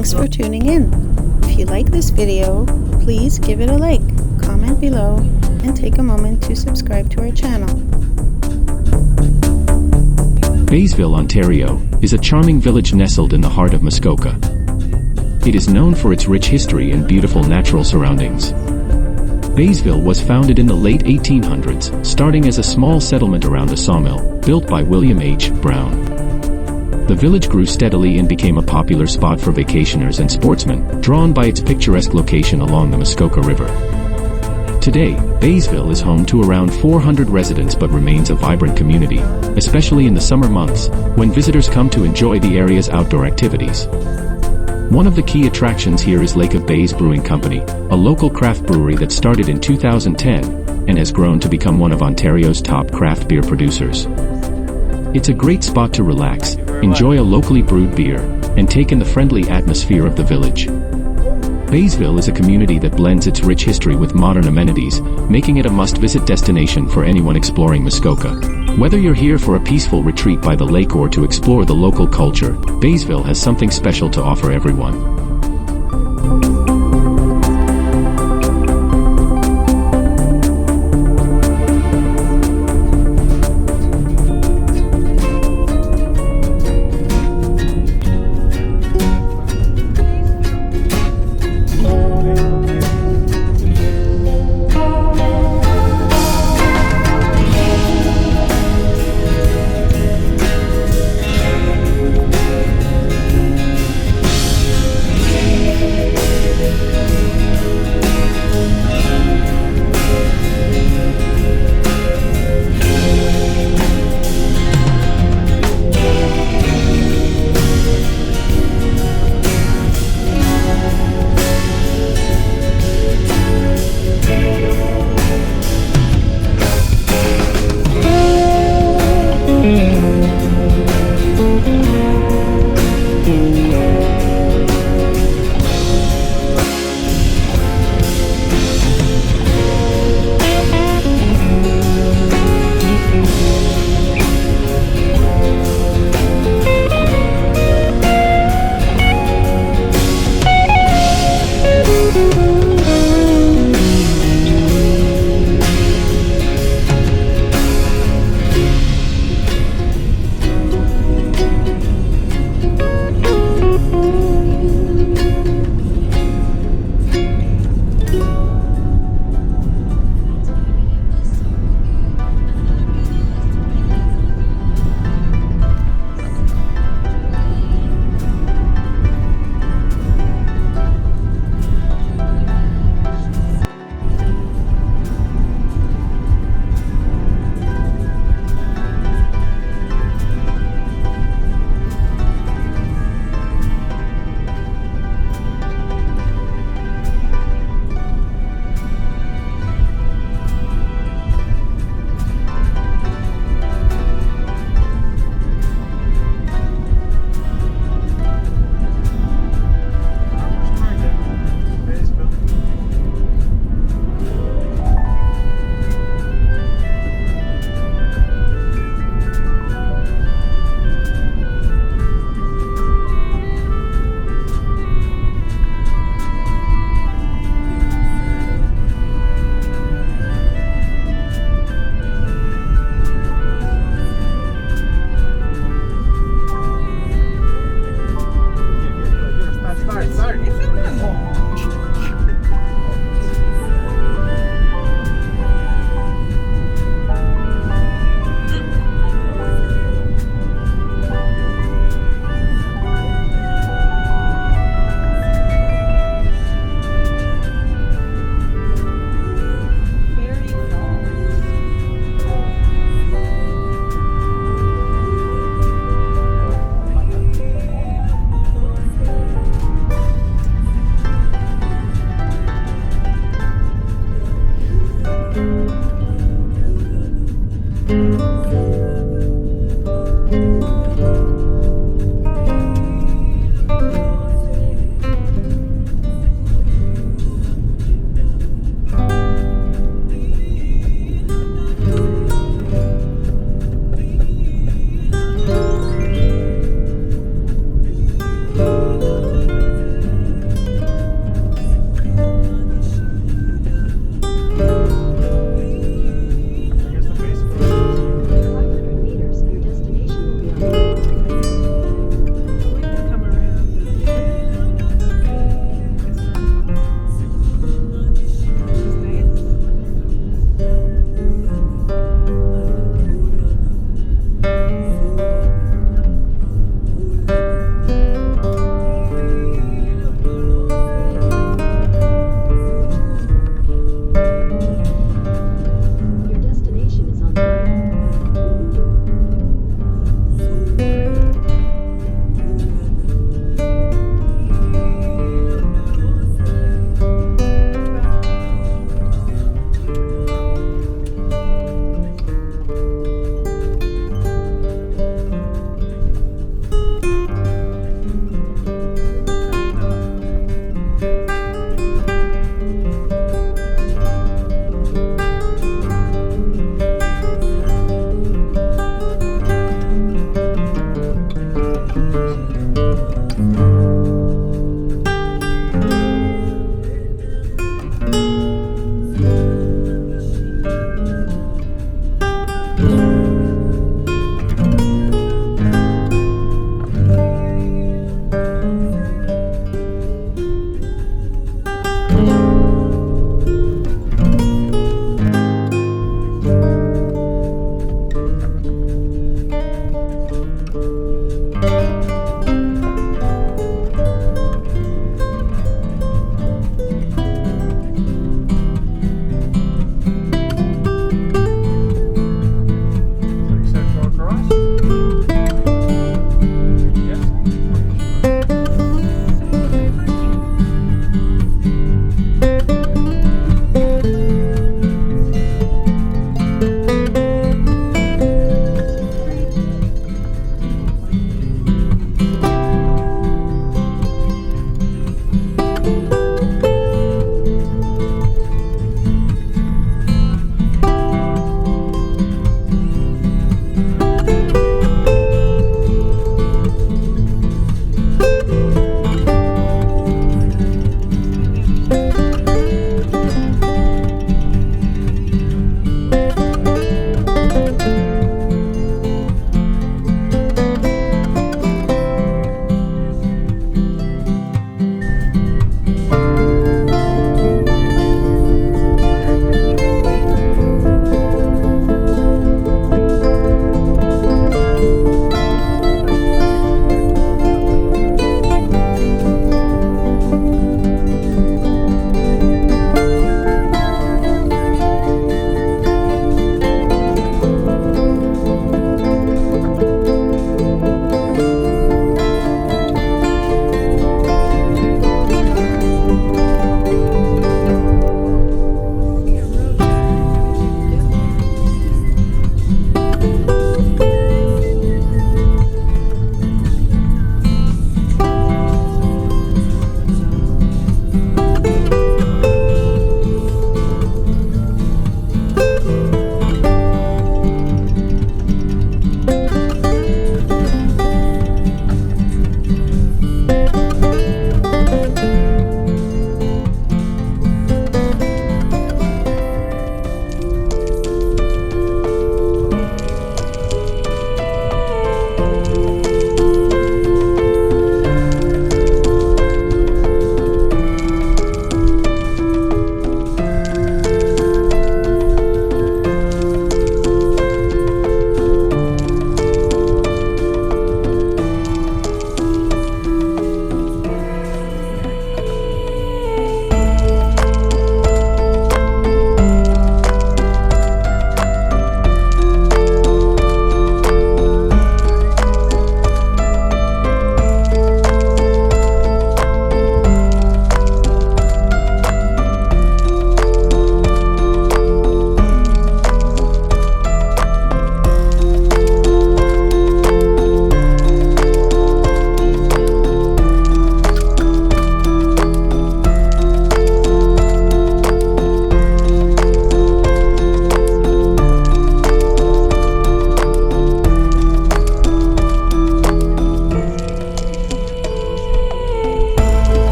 Thanks for tuning in. If you like this video, please give it a like, comment below, and take a moment to subscribe to our channel. Baysville, Ontario, is a charming village nestled in the heart of Muskoka. It is known for its rich history and beautiful natural surroundings. Baysville was founded in the late 1800s, starting as a small settlement around a sawmill, built by William H. Brown. The village grew steadily and became a popular spot for vacationers and sportsmen, drawn by its picturesque location along the Muskoka River. Today, Baysville is home to around 400 residents but remains a vibrant community, especially in the summer months, when visitors come to enjoy the area's outdoor activities. One of the key attractions here is Lake of Bays Brewing Company, a local craft brewery that started in 2010 and has grown to become one of Ontario's top craft beer producers. It's a great spot to relax, enjoy a locally brewed beer, and take in the friendly atmosphere of the village. Baysville is a community that blends its rich history with modern amenities, making it a must-visit destination for anyone exploring Muskoka. Whether you're here for a peaceful retreat by the lake or to explore the local culture, Baysville has something special to offer everyone.